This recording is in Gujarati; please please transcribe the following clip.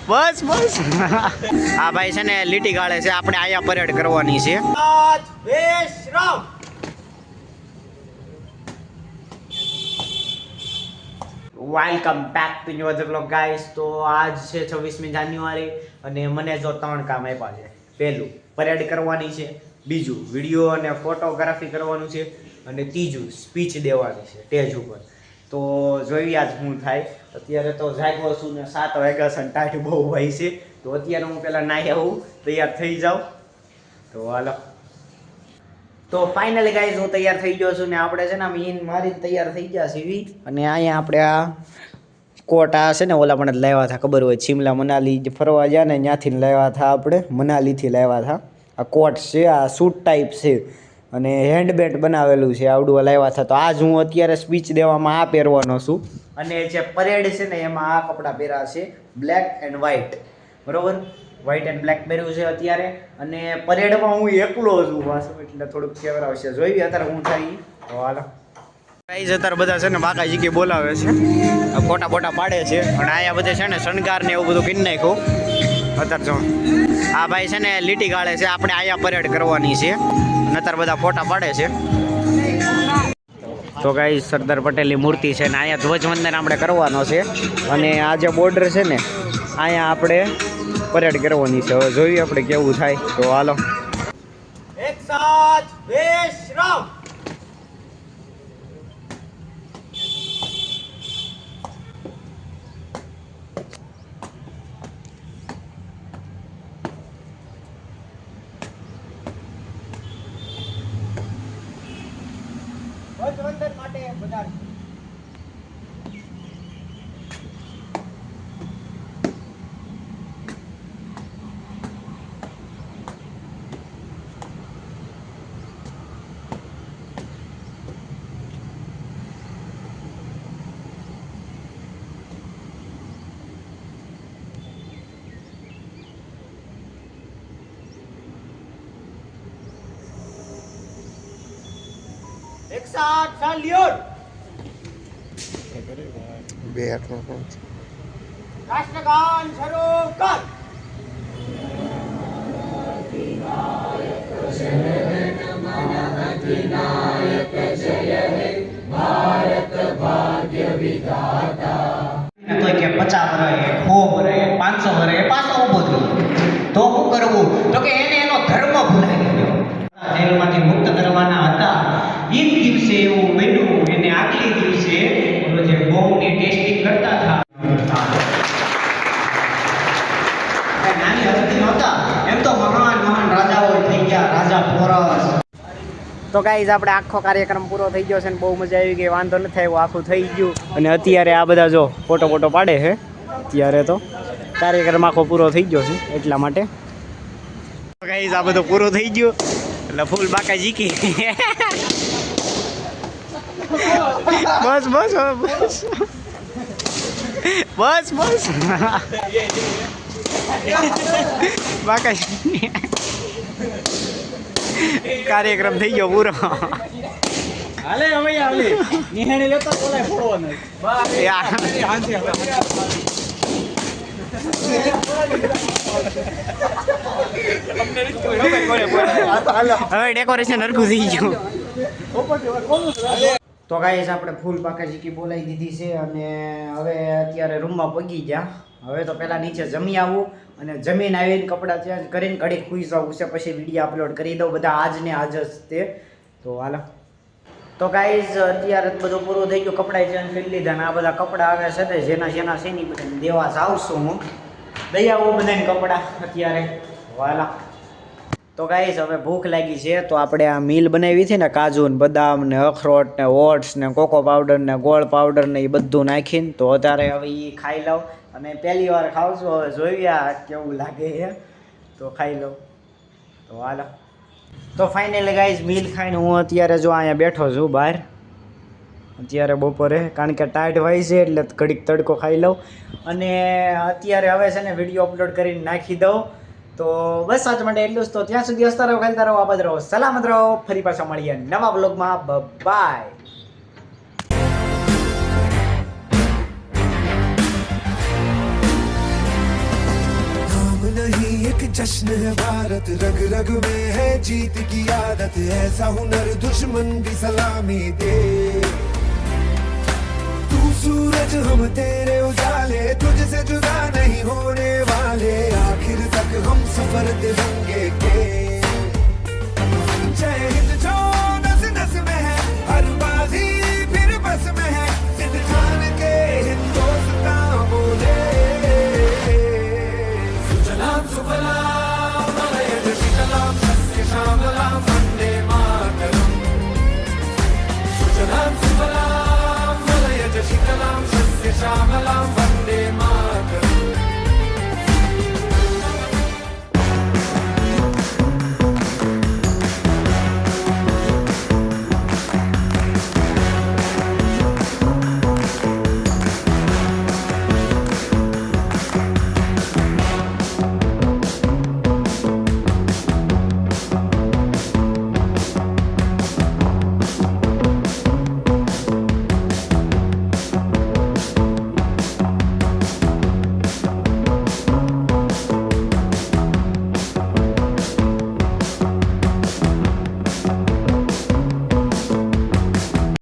બસ બસ આ ભાઈ છે ને લીટી ગાળે છે. આપણે આયા પરેડ કરવાની છે. Welcome back to new other vlog guys. તો આજ છે 26મી જાન્યુઆરી અને મને જો 3 કામ આપ્યા છે. પહેલું પરેડ કરવાની છે, બીજું વિડીયો અને ફોટોગ્રાફી કરવાનું છે અને ત્રીજું સ્પીચ દેવાની છે સ્ટેજ ઉપર. તો જોઈએ આજ શું થાય. અત્યારે તો જાગ્યો છું ને 7 વાગ્યા છે, ટાઈટ બહુ હોય છે. તો અત્યારે હું પહેલાં નાહી આવું, તૈયાર થઈ જાઉં. તો હાલો. તો ફાઇનલી ગાઈઝ હું તૈયાર થઈ ગયો છું ને આપણે છે ને મીન મારીને તૈયાર થઈ ગયા છીએ. અને અહીંયા આપણે આ કોટ આ છે ને ઓલા પણ લાવ્યા હતા, ખબર હોય શિમલા મનાલી જે ફરવા ગયા ને ત્યાંથી લાવ્યા હતા, આપણે મનાલીથી લાવ્યા હતા. આ કોટ છે, આ સૂટ ટાઈપ છે અને હેન્ડબેગ બનાવેલું છે, આવડું લાવ્યા હતા. તો આજ હું અત્યારે સ્પીચ દેવામાં આ પહેરવાનો છું. અને જે પરેડ છે ને એમાં આ કપડાં પહેર્યા છે, બ્લેક એન્ડ વ્હાઇટ, બરોબર. વ્હાઇટ એન્ડ બ્લેક પહેર્યું છે અત્યારે. અને પરેડમાં હું એકલો છું પાછો, એટલે થોડુંક કેવર આવશે. જોઈએ અત્યારે હું થાય. તો હાલો ગાઈઝ, અત્યારે બધા છે ને બાકાજી કે બોલાવે છે, ફોટા ફોટા પાડે છે. અને અહીંયા બધે છે ને શણગાર ને એવું બધું કરી નાખ્યું. અત્યારે જો આ ભાઈ છે ને લીટી ગાળે છે. આપણે આયા પરેડ કરવાની છે અને અત્યારે બધા ફોટા પાડે છે. તો ગાઈઝ સરદાર પટેલની મૂર્તિ છે ને અહીંયા ધ્વજવંદન આપણે કરવાનો છે. અને આ જે બોર્ડર છે ને અહીંયા આપણે પરેડ કરવાની છે. હવે જોઈએ આપણે કેવું થાય. તો હાલો. એક સાથ વિશ્રામ. ધ્વજવંદન માટે બધા एक साथ सैल्यूट. राष्ट्रगान शुरू कर. भारत भाग्य विधाता. तो કે 50 વર્ષે 100 વર્ષે 500 વર્ષે પાછો ઊભો થયો તો શું કરવું? તો કે એને એનો ધર્મ ભૂલાઈ ગયો. જેલમાંથી મુક્ત કરવાના હતા એ દિવસે એવું બન્યું. એને આગલી દિવસે ઓલો જે બોમ્બની ટેસ્ટિંગ કરતા હતા, નાની હસ્તી નહોતા એમ તો મહાન મહાન રાજાઓ થઈ ગયા, રાજા પોરસ. તો ગાઈઝ આપણે આખો કાર્યક્રમ પૂરો થઈ ગયો છે ને બહુ મજા આવી ગઈ. વાંધો નથી આવ્યો, આખું થઈ ગયું. અને અત્યારે આ બધા જો ફોટો પાડે છે. અત્યારે તો કાર્યક્રમ આખો પૂરો થઈ ગયો છે એટલા માટે. ગાઈઝ આ બધું પૂરું થઈ ગયું એટલે ફૂલ બાકા જીકી. બસ બસ બસ બસ બસ બાકા કાર્યક્રમ થઈ ગયો પૂરો. હાલે હવે હાલે નિહાણી લેતો બોલાય ફોડવાનો. બસ યાર હાંસી હવે ડેકોરેશન હરખું થઈ ગયું. તો ગાઈસ આપણે ફૂલ બાકાજીકી બોલાવી દીધી છે અને હવે અત્યારે રૂમમાં પગી ગયા. હવે તો પહેલાં નીચે જમી આવું અને જમીન આવીને કપડાં ચેન્જ કરીને ઘડીક ખુઈ જવું છે, પછી વિડીયો અપલોડ કરી દઉં બધા આજ ને આજ જ તે. તો હાલો. તો ગાઈઝ અત્યારે બધું પૂરું થઈ ગયું, કપડાં ચેન્જ કરી લીધા અને આ બધા કપડાં આવે છે તે જેના છે ને બધા દેવા જાવશું હું. દઈ આવું બધાને કપડાં અત્યારે. વાલા. તો ગાઈસ હવે ભૂખ લાગી છે તો આપણે આ મીલ બનાવી છે ને કાજુ ને બદામ ને અખરોટ ને ઓટ્સ ને કોકો પાવડર ને ગોળ પાવડર ને એ બધું નાખીને તો અત્યારે હવે એ ખાઈ લઉં. અને પહેલી વાર ખાઉં છું, હવે જોઈએ કેવું લાગે છે તો ખાઈ લઉં. તો હાલો. તો ફાઇનલી ગાઈઝ મીલ ખાઈને હું અત્યારે જો અહીંયા બેઠો છું બહાર અત્યારે બપોરે, કારણ કે ટાઈટ હોય છે એટલે ઘડીક તડકો ખાઈ લઉં. અને અત્યારે હવે છે ને વિડીયો અપલોડ કરીને નાખી દઉં. તો બસ આજ માટે એટલું જ. તો ત્યાં સુધી હસતા રહો, ખેલતા રહો, આબાદ રહો, સલામત રહો. ફરી પાછા મળીએ નવા બ્લોગમાં. બાય. जश्न है भारत, रग रग में है जीत की आदत, ऐसा हुनर दुश्मन भी सलामी दे। तू सूरज हम तेरे उजाले